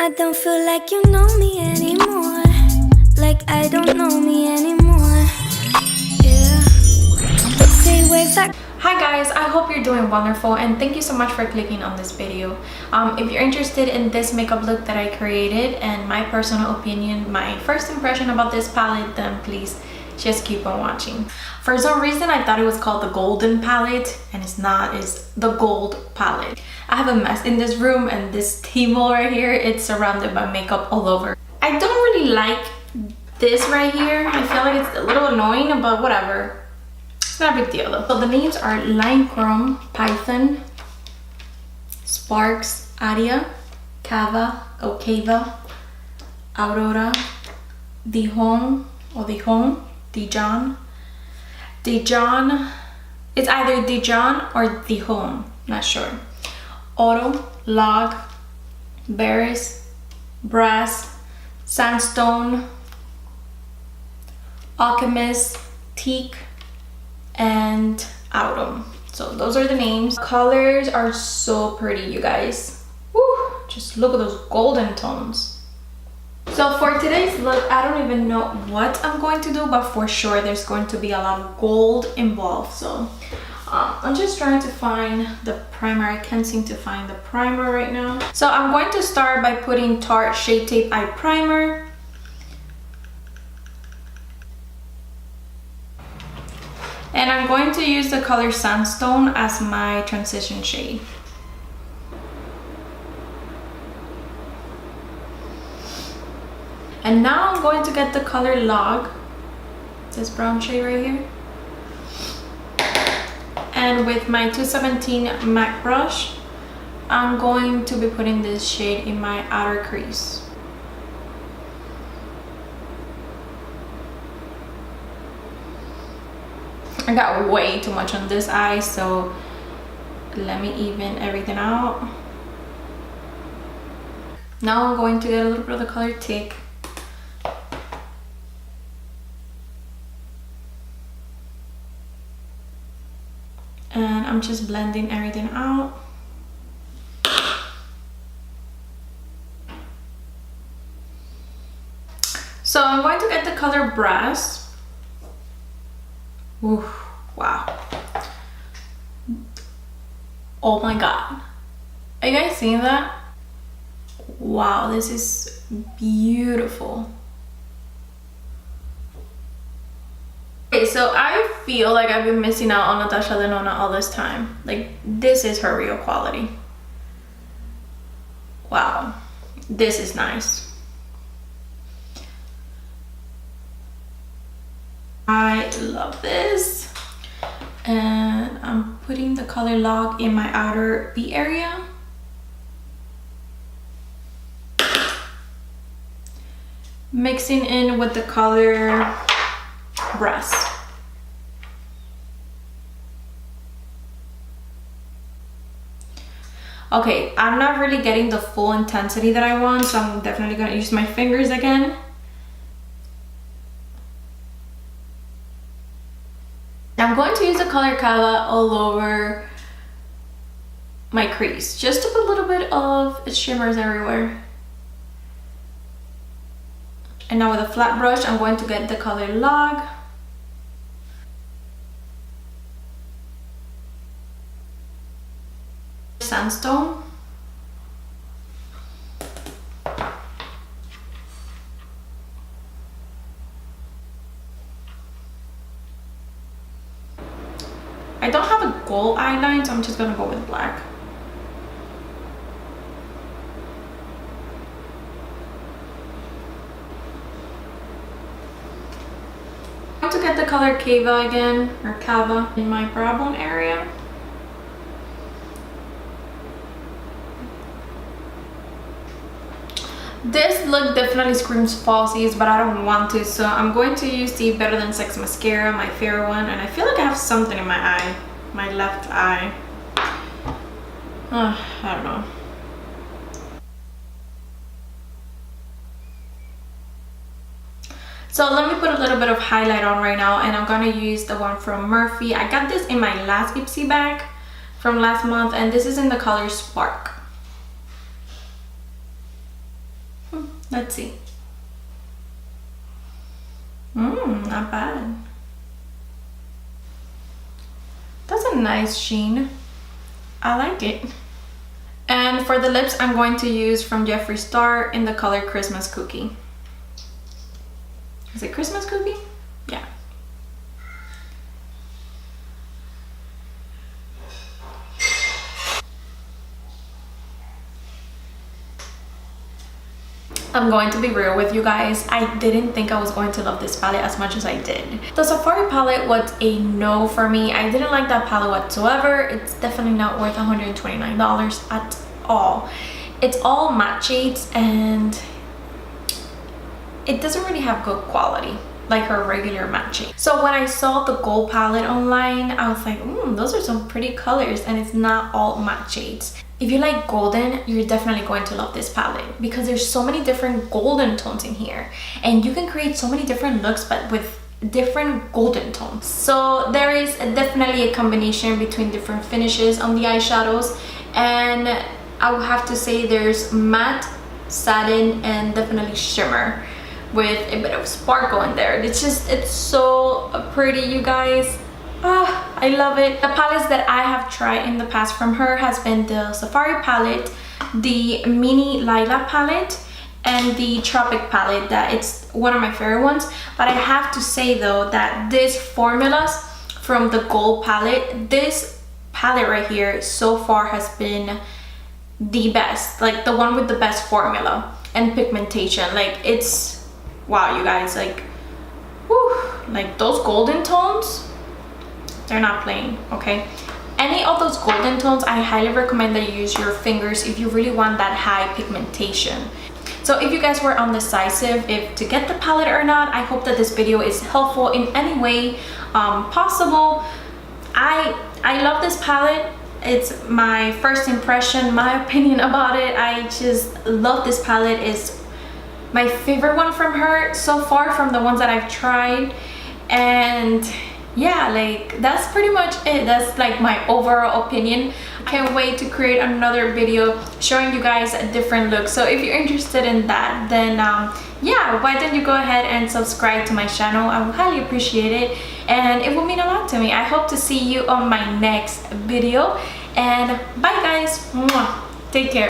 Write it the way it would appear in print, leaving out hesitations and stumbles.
I don't feel like you know me anymore. Like I don't know me anymore. Yeah. Say waves like. Hi guys, I hope you're doing wonderful and thank you so much for clicking on this video. If you're interested in this makeup look that I created and my personal opinion, my first impression about this palette, then please just keep on watching. For some reason I thought it was called the golden palette and it's not, it's the gold palette. I have a mess in this room and this table right here, it's surrounded by makeup all over. I don't really like this right here. I feel like it's a little annoying, but whatever. It's not a big deal though. So the names are Lime Chrome, Python, Sparks, Aria, Cava, Aurora, Dijon, Dijon. It's either Dijon or Dijon, not sure. Oro, Log, Berries, Brass, Sandstone, Alchemist, Teak, and Autumn. So those are the names. Colors are so pretty, you guys. Woo! Just look at those golden tones. So for today's look, I don't even know what I'm going to do, but for sure there's going to be a lot of gold involved. So I'm just trying to find the primer. I can't seem to find the primer right now. So I'm going to start by putting Tarte Shape Tape Eye Primer. And I'm going to use the color Sandstone as my transition shade. And now I'm going to get the color Log, this brown shade right here. And with my 217 MAC brush, I'm going to be putting this shade in my outer crease. I got way too much on this eye, so let me even everything out. Now I'm going to get a little bit of the color Tick. And I'm just blending everything out. So I'm going to get the color Brass. Ooh, wow. Oh my god. Are you guys seeing that? Wow, this is beautiful. Okay, so I feel like I've been missing out on Natasha Denona all this time. Like, this is her real quality. Wow, this is nice. I love this. And I'm putting the color Log in my outer V area. Mixing in with the color Brass. Okay, I'm not really getting the full intensity that I want, so I'm definitely gonna use my fingers again. I'm going to use the color Cava all over my crease, just to put a little bit of shimmers everywhere. And now with a flat brush, I'm going to get the color Log. Sandstone. I don't have a gold eyeline, so I'm just gonna go with black. I'm going to get the color Cava again, or Cava, in my brow bone area. This look definitely screams falsies, but I don't want to, so I'm going to use the Better Than Sex mascara, my favorite one, and I feel like I have something in my eye, my left eye. I don't know. So let me put a little bit of highlight on right now, and I'm gonna use the one from Murphy. I got this in my last Ipsy bag from last month, and this is in the color Spark. Let's see. Not bad. That's a nice sheen. I like it. And for the lips, I'm going to use from Jeffree Star in the color Christmas Cookie. Is it Christmas Cookie? Yeah. I'm going to be real with you guys. I didn't think I was going to love this palette as much as I did. The Safari palette was a no for me. I didn't like that palette whatsoever. It's definitely not worth $129 at all. It's all matte shades and it doesn't really have good quality like her regular matte shade. So when I saw the gold palette online, I was like, those are some pretty colors, and it's not all matte shades. If you like golden, you're definitely going to love this palette because there's so many different golden tones in here, and you can create so many different looks but with different golden tones. So there is definitely a combination between different finishes on the eyeshadows, and I would have to say there's matte, satin, and definitely shimmer with a bit of sparkle in there. It's so pretty, you guys. I love it. The palettes that I have tried in the past from her has been the Safari palette, the Mini Lilac palette, and the Tropic palette. That it's one of my favorite ones. But I have to say though that this formulas from the gold palette, this palette right here so far has been the best, like the one with the best formula and pigmentation. Like it's wow, you guys, like whew, like those golden tones, they're not playing. Okay, any of those golden tones, I highly recommend that you use your fingers if you really want that high pigmentation. So if you guys were undecisive if to get the palette or not, I hope that this video is helpful in any way possible. I love this palette. It's my first impression, my opinion about it. I just love this palette. It's my favorite one from her so far from the ones that I've tried. And yeah, like that's pretty much it. That's like my overall opinion. I can't wait to create another video showing you guys a different look. So if you're interested in that, then yeah, why don't you go ahead and subscribe to my channel? I would highly appreciate it, and it will mean a lot to me. I hope to see you on my next video, and bye guys. Mwah. Take care.